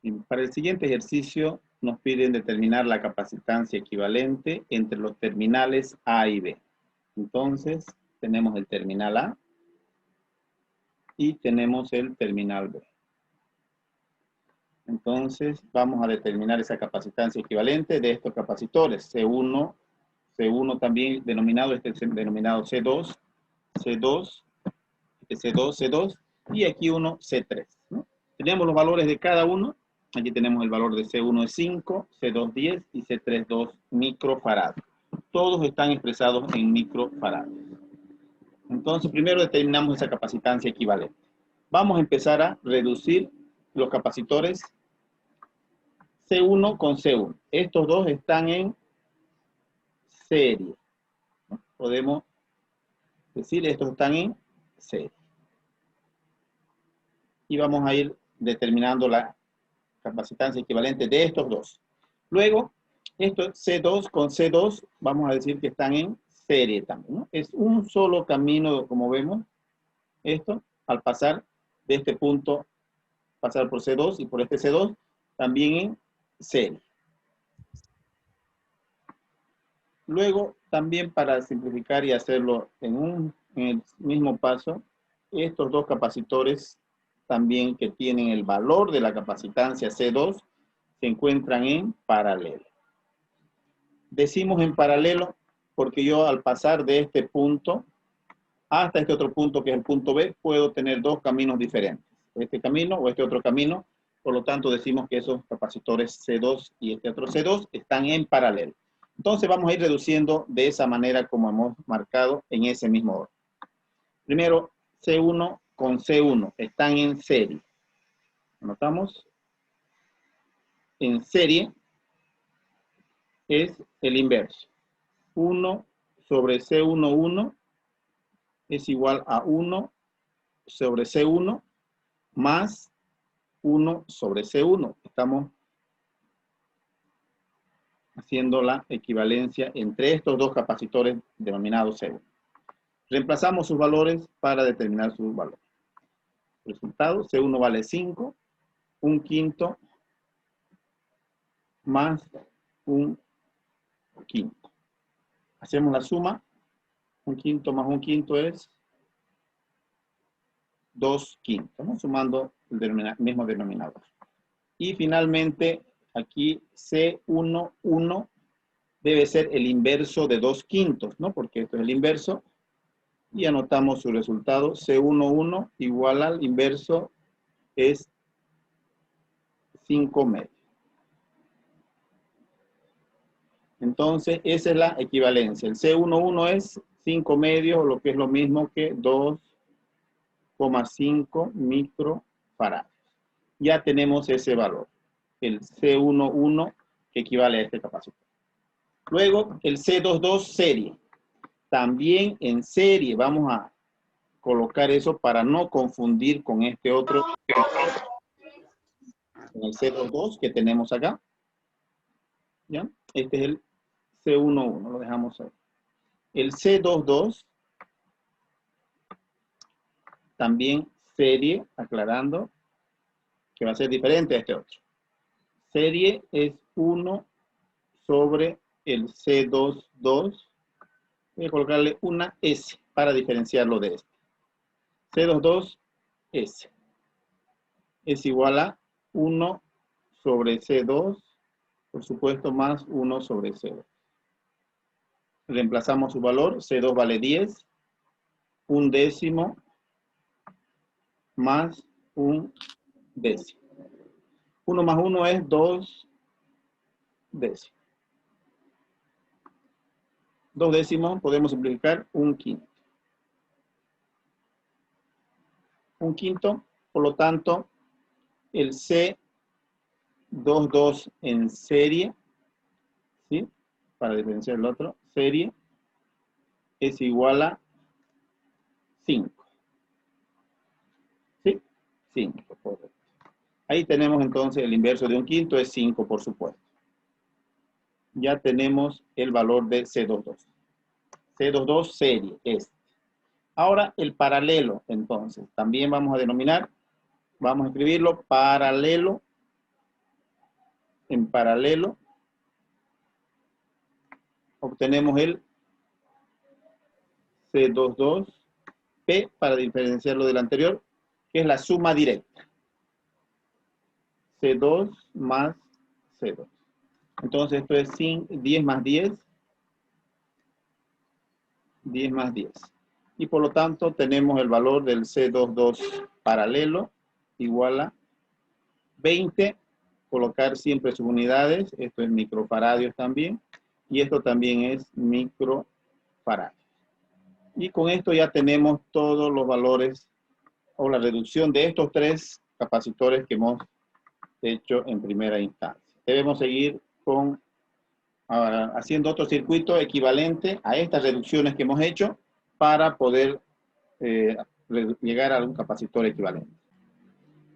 Y para el siguiente ejercicio nos piden determinar la capacitancia equivalente entre los terminales A y B. Entonces, tenemos el terminal A y tenemos el terminal B. Entonces, vamos a determinar esa capacitancia equivalente de estos capacitores. C1 también denominado, este es denominado C2, C2, C2, C2, y aquí uno C3, ¿no? Tenemos los valores de cada uno. Aquí tenemos el valor de C1 es 5, C2 10 y C3 2 microfarados. Todos están expresados en microfarados. Entonces, primero determinamos esa capacitancia equivalente. Vamos a empezar a reducir los capacitores C1 con C1. Estos dos están en serie. Podemos decir, estos están en serie. Y vamos a ir determinando la capacitancia equivalente de estos dos. Luego, esto C2 con C2, vamos a decir que están en serie también, ¿no? Es un solo camino, como vemos, esto, al pasar de este punto, pasar por C2 y por este C2, también en serie. Luego, también para simplificar y hacerlo en el mismo paso, estos dos capacitores también que tienen el valor de la capacitancia C2 se encuentran en paralelo. Decimos en paralelo porque yo al pasar de este punto hasta este otro punto que es el punto B, puedo tener dos caminos diferentes. Este camino o este otro camino. Por lo tanto, decimos que esos capacitores C2 y este otro C2 están en paralelo. Entonces vamos a ir reduciendo de esa manera como hemos marcado en ese mismo orden. Primero, C1 con C1 están en serie. Anotamos. En serie es el inverso. 1 sobre C11 es igual a 1 sobre C1 más 1 sobre C1. Estamos haciendo la equivalencia entre estos dos capacitores denominados C1. Reemplazamos sus valores para determinar sus valores. Resultado, C1 vale 5, 1/5 más 1/5. Hacemos la suma, 1/5 más 1/5 es 2/5, ¿no? Sumando el mismo denominador. Y finalmente, aquí C11 debe ser el inverso de 2/5, ¿no? Porque esto es el inverso. Y anotamos su resultado. C11 igual al inverso es 5 medios. Entonces, esa es la equivalencia. El C11 es 5 medios, lo que es lo mismo que 2,5 microfarados. Ya tenemos ese valor, el C11 que equivale a este capacitor. Luego, el C22 serie. También en serie vamos a colocar eso para no confundir con este otro. En el C22 que tenemos acá. ¿Ya? Este es el C11, lo dejamos ahí. El C22 también serie, aclarando que va a ser diferente a este otro. Serie es 1 sobre el C22. Voy a colocarle una S para diferenciarlo de este. C22 S es igual a 1 sobre C2, por supuesto, más 1 sobre C2. Reemplazamos su valor, C2 vale 10, 1/10 más 1/10. 1 más 1 es 2/10. 2/10 podemos simplificar 1/5. 1/5, por lo tanto, el C22 en serie, ¿sí? Para diferenciar el otro, serie es igual a 5. ¿Sí? 5, correcto. Ahí tenemos entonces el inverso de 1/5 es 5, por supuesto. Ya tenemos el valor de C22. C22 serie es. Ahora el paralelo, entonces, también vamos a denominar, vamos a escribirlo paralelo en paralelo, obtenemos el C22P para diferenciarlo del anterior, que es la suma directa. C2 más C2. Entonces esto es 10 más 10. 10 más 10. Y por lo tanto tenemos el valor del C22 paralelo igual a 20. Colocar siempre sus unidades. Esto es microfaradios también. Y esto también es microfaradios. Y con esto ya tenemos todos los valores o la reducción de estos tres capacitores que hemos hecho en primera instancia. Debemos seguir con haciendo otro circuito equivalente a estas reducciones que hemos hecho para poder llegar a un capacitor equivalente.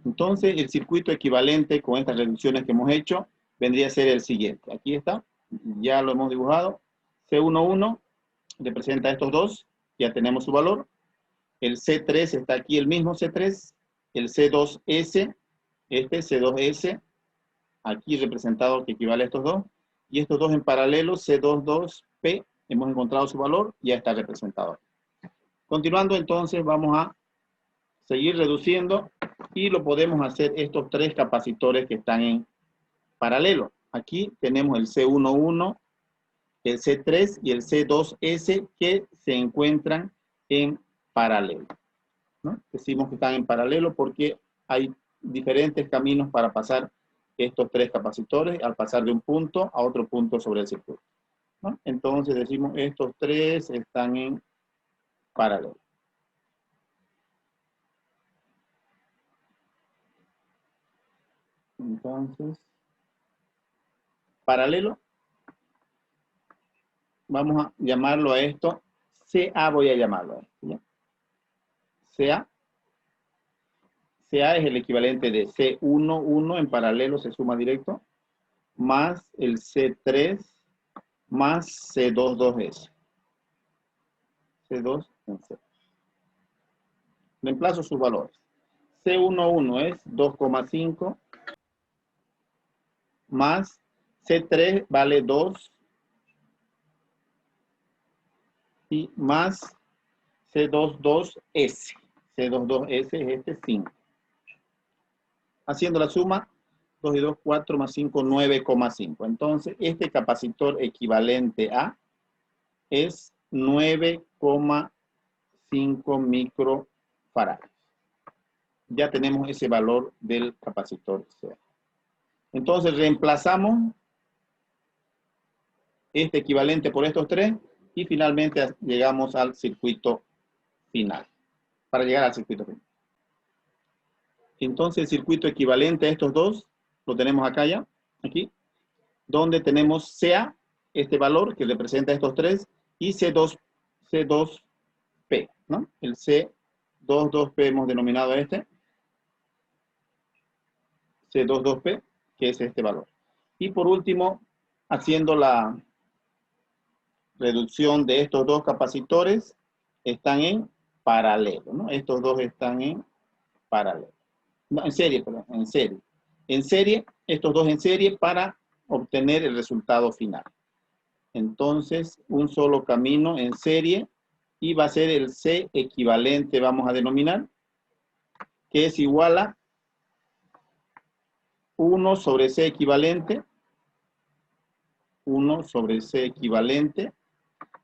Entonces, el circuito equivalente con estas reducciones que hemos hecho vendría a ser el siguiente. Aquí está, ya lo hemos dibujado. C11 representa estos dos, ya tenemos su valor. El C3 está aquí, el mismo C3. El C2S, este C2S, aquí representado que equivale a estos dos. Y estos dos en paralelo, C22P, hemos encontrado su valor, ya está representado. Continuando entonces, vamos a seguir reduciendo y lo podemos hacer estos tres capacitores que están en paralelo. Aquí tenemos el C11, el C3 y el C2S que se encuentran en paralelo, ¿no? Decimos que están en paralelo porque hay diferentes caminos para pasar estos tres capacitores al pasar de un punto a otro punto sobre el circuito, ¿no? Entonces decimos estos tres están en paralelo. Entonces, paralelo, vamos a llamarlo a esto, CA voy a llamarlo a esto, ¿ya? CA es el equivalente de C11 en paralelo, se suma directo, más el C3 más C22S. C2 en C. Reemplazo sus valores. C11 es 2,5 más C3 vale 2 y más C22S. C22S es este 5. Haciendo la suma, 2 y 2, 4 más 5, 9,5. Entonces, este capacitor equivalente a es 9,5 microfarads. Ya tenemos ese valor del capacitor C. Entonces, reemplazamos este equivalente por estos tres y finalmente llegamos al circuito final. Para llegar al circuito final. Entonces, el circuito equivalente a estos dos, lo tenemos acá ya, aquí, donde tenemos CA, este valor que representa estos tres, y C2P, ¿no? El C22P hemos denominado este, C22P, que es este valor. Y por último, haciendo la reducción de estos dos capacitores, están en paralelo, ¿no? Estos dos están en paralelo. No, en serie, perdón, en serie. En serie, estos dos en serie para obtener el resultado final. Entonces, un solo camino en serie y va a ser el C equivalente, vamos a denominar, que es igual a 1 sobre C equivalente. 1 sobre C equivalente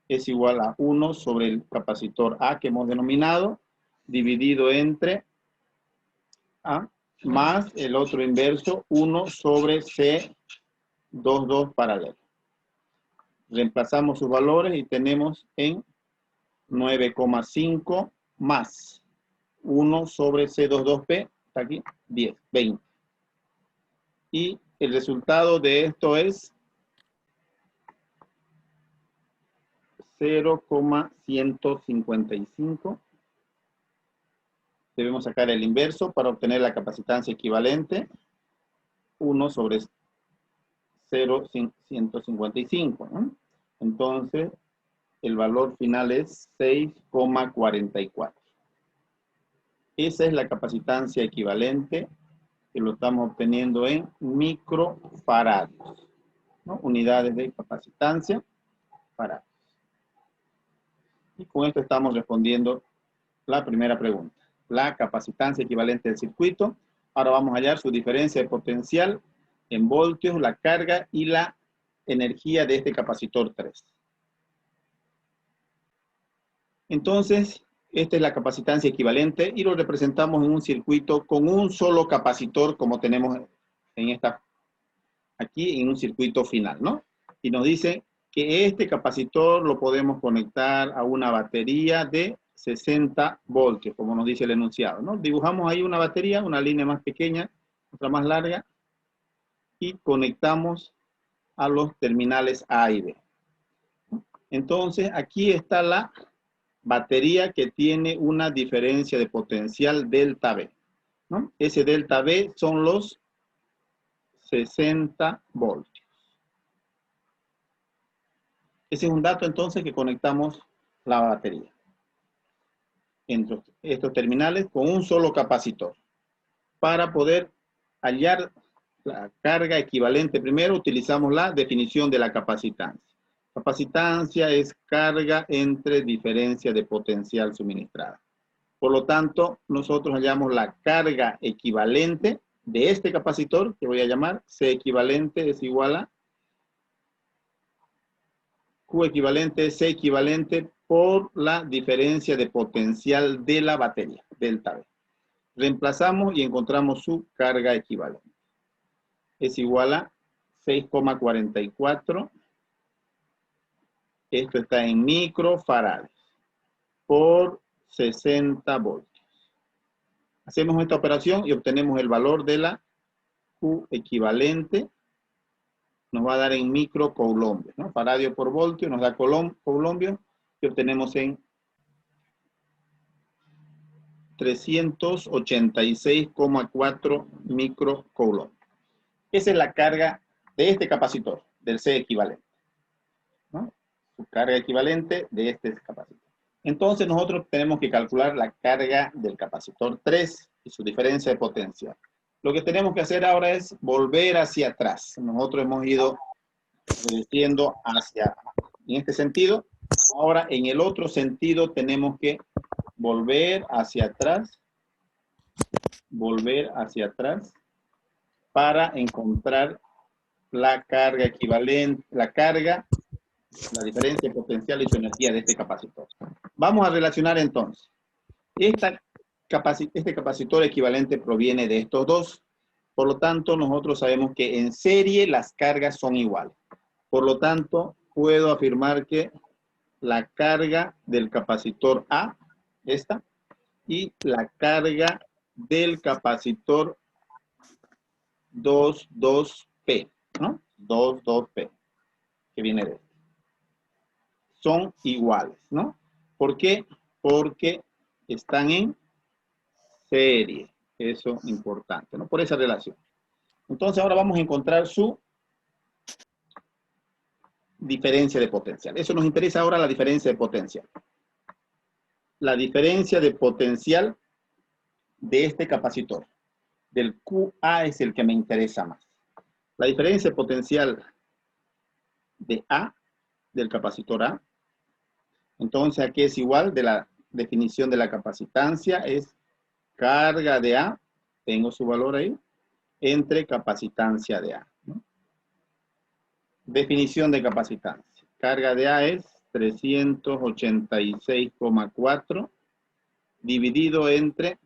es igual a 1 sobre el capacitor A que hemos denominado, dividido entre A, más el otro inverso, 1 sobre C22 paralelo. Reemplazamos sus valores y tenemos en 9,5 más 1 sobre C22P, está aquí, 10, 20. Y el resultado de esto es 0,155. Debemos sacar el inverso para obtener la capacitancia equivalente. 1 sobre 0,155, ¿no? Entonces, el valor final es 6,44. Esa es la capacitancia equivalente que lo estamos obteniendo en microfaradios, ¿no? Unidades de capacitancia, faradios. Y con esto estamos respondiendo la primera pregunta. La capacitancia equivalente del circuito. Ahora vamos a hallar su diferencia de potencial en voltios, la carga y la energía de este capacitor 3. Entonces, esta es la capacitancia equivalente y lo representamos en un circuito con un solo capacitor, como tenemos en aquí en un circuito final, ¿no? Y nos dice que este capacitor lo podemos conectar a una batería de 60 voltios, como nos dice el enunciado, ¿no? Dibujamos ahí una batería, una línea más pequeña, otra más larga, y conectamos a los terminales A y B. Entonces, aquí está la batería que tiene una diferencia de potencial delta B, ¿no? Ese delta B son los 60 voltios. Ese es un dato entonces que conectamos la batería entre estos terminales con un solo capacitor. Para poder hallar la carga equivalente, primero utilizamos la definición de la capacitancia. Capacitancia es carga entre diferencia de potencial suministrada. Por lo tanto, nosotros hallamos la carga equivalente de este capacitor, que voy a llamar C equivalente es igual a Q equivalente, C equivalente por la diferencia de potencial de la batería, delta B. Reemplazamos y encontramos su carga equivalente. Es igual a 6,44. Esto está en microfarads por 60 voltios. Hacemos esta operación y obtenemos el valor de la Q equivalente. Nos va a dar en microcoulombios, ¿no? Faradio por voltio nos da coulombios y obtenemos en 386,4 microcoulombios. Esa es la carga de este capacitor, del C equivalente, ¿no? Su carga equivalente de este capacitor. Entonces nosotros tenemos que calcular la carga del capacitor 3 y su diferencia de potencial. Lo que tenemos que hacer ahora es volver hacia atrás. Nosotros hemos ido reduciendo en este sentido. Ahora en el otro sentido tenemos que volver hacia atrás para encontrar la carga equivalente, la diferencia potencial y su energía de este capacitor. Vamos a relacionar entonces. Este capacitor equivalente proviene de estos dos. Por lo tanto, nosotros sabemos que en serie las cargas son iguales. Por lo tanto, puedo afirmar que la carga del capacitor A, esta, y la carga del capacitor 22P, ¿no? 22P, que viene de este, son iguales, ¿no? ¿Por qué? Porque están en serie. Eso es importante, ¿no? Por esa relación. Entonces ahora vamos a encontrar su diferencia de potencial. Eso nos interesa ahora, la diferencia de potencial. La diferencia de potencial de este capacitor. Del QA es el que me interesa más. La diferencia de potencial de A, del capacitor A. Entonces aquí es igual de la definición de la capacitancia, es carga de A, tengo su valor ahí, entre capacitancia de A, ¿no? Definición de capacitancia. Carga de A es 386,4 dividido entre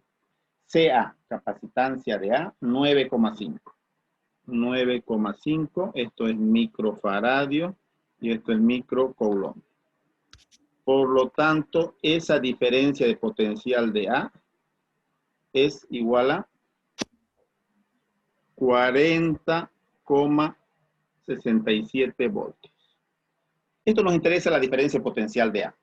CA, capacitancia de A, 9,5. 9,5, esto es microfaradio y esto es microcoulomb. Por lo tanto, esa diferencia de potencial de A es igual a 40,67 voltios. Esto nos interesa la diferencia de potencial de A.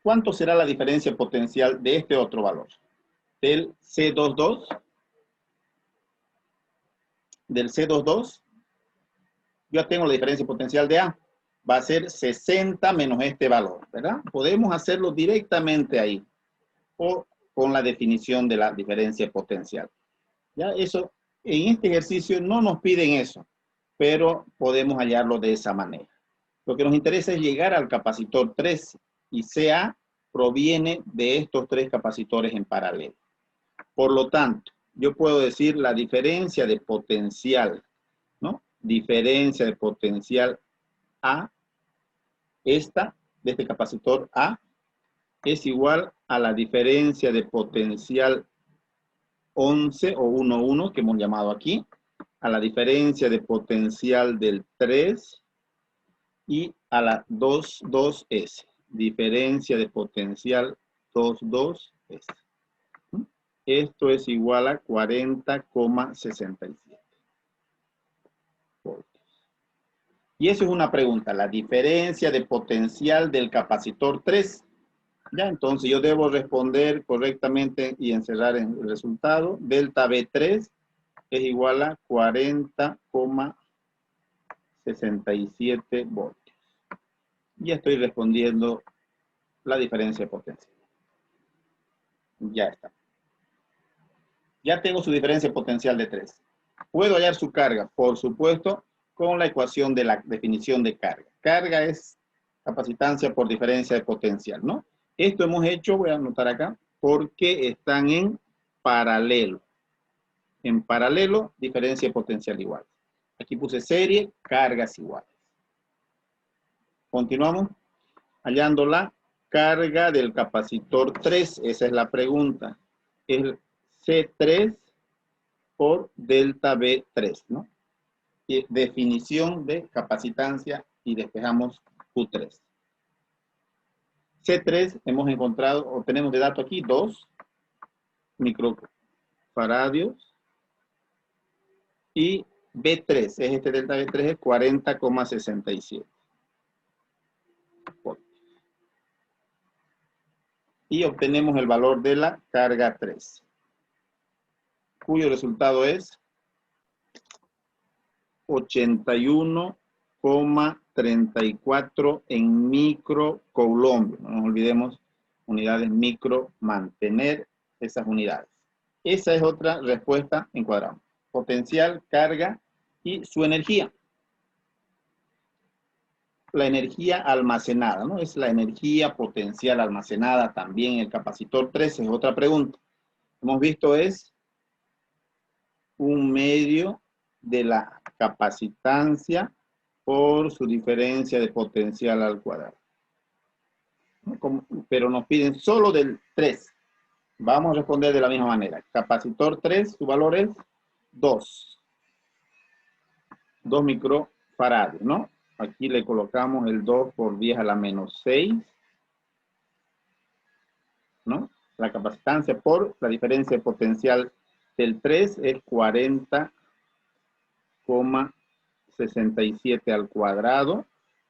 ¿Cuánto será la diferencia potencial de este otro valor? Del C22. Del C22. Yo tengo la diferencia potencial de A. Va a ser 60 menos este valor, ¿verdad? Podemos hacerlo directamente ahí. O con la definición de la diferencia potencial. Ya eso, en este ejercicio no nos piden eso, pero podemos hallarlo de esa manera. Lo que nos interesa es llegar al capacitor 3 y CA proviene de estos 3 capacitores en paralelo. Por lo tanto, yo puedo decir la diferencia de potencial, ¿no? Diferencia de potencial A, esta, de este capacitor A, es igual a la diferencia de potencial 11 o 1,1 que hemos llamado aquí, a la diferencia de potencial del 3 y a la 2,2S. Diferencia de potencial 2,2S. Esto es igual a 40,67 voltios. Y eso es una pregunta, la diferencia de potencial del capacitor 3. Ya, entonces yo debo responder correctamente y encerrar en el resultado. Delta B3 es igual a 40,67 voltios. Ya estoy respondiendo la diferencia de potencial. Ya está. Ya tengo su diferencia potencial de 3. ¿Puedo hallar su carga? Por supuesto, con la ecuación de la definición de carga. Carga es capacitancia por diferencia de potencial, ¿no? Esto hemos hecho, voy a anotar acá, porque están en paralelo. En paralelo, diferencia de potencial igual. Aquí puse serie, cargas iguales. Continuamos. Hallando la carga del capacitor 3. Esa es la pregunta. Es C3 por delta B3, ¿no? Y definición de capacitancia y despejamos Q3. C3 hemos encontrado, o tenemos de dato aquí, 2 microfaradios. Y B3, es este delta B3, es 40,67. Y obtenemos el valor de la carga 3, cuyo resultado es 81,34 en microcoulomb. No nos olvidemos, unidades micro, mantener esas unidades. Esa es otra respuesta en cuadrado. Potencial, carga y su energía. La energía almacenada, ¿no? Es la energía potencial almacenada también en el capacitor 3, es otra pregunta. Hemos visto es un medio de la capacitancia por su diferencia de potencial al cuadrado. Pero nos piden solo del 3. Vamos a responder de la misma manera. Capacitor 3, su valor es 2 microfaradios, ¿no? Aquí le colocamos el 2 por 10 a la menos 6, ¿no? La capacitancia por la diferencia de potencial del 3 es 40,67 al cuadrado,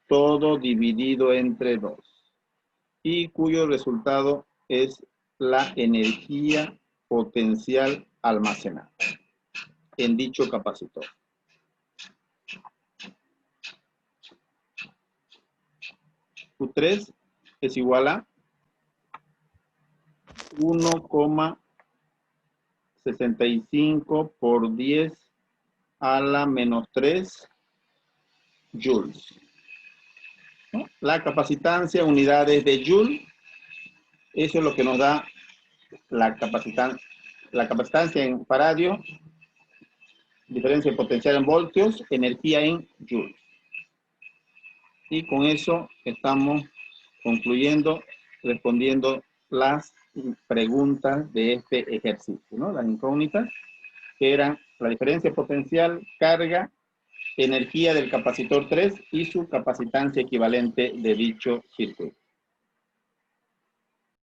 todo dividido entre 2. Y cuyo resultado es la energía potencial almacenada en dicho capacitor. Q3 es igual a 1,65 por 10 a la menos 3 joules. ¿No? La capacitancia, unidades de joule, eso es lo que nos da la capacitancia en faradio, diferencia de potencial en voltios, energía en joules. Y con eso estamos concluyendo, respondiendo las preguntas de este ejercicio, ¿no? Las incógnitas, que eran la diferencia de potencial, carga, energía del capacitor 3 y su capacitancia equivalente de dicho circuito.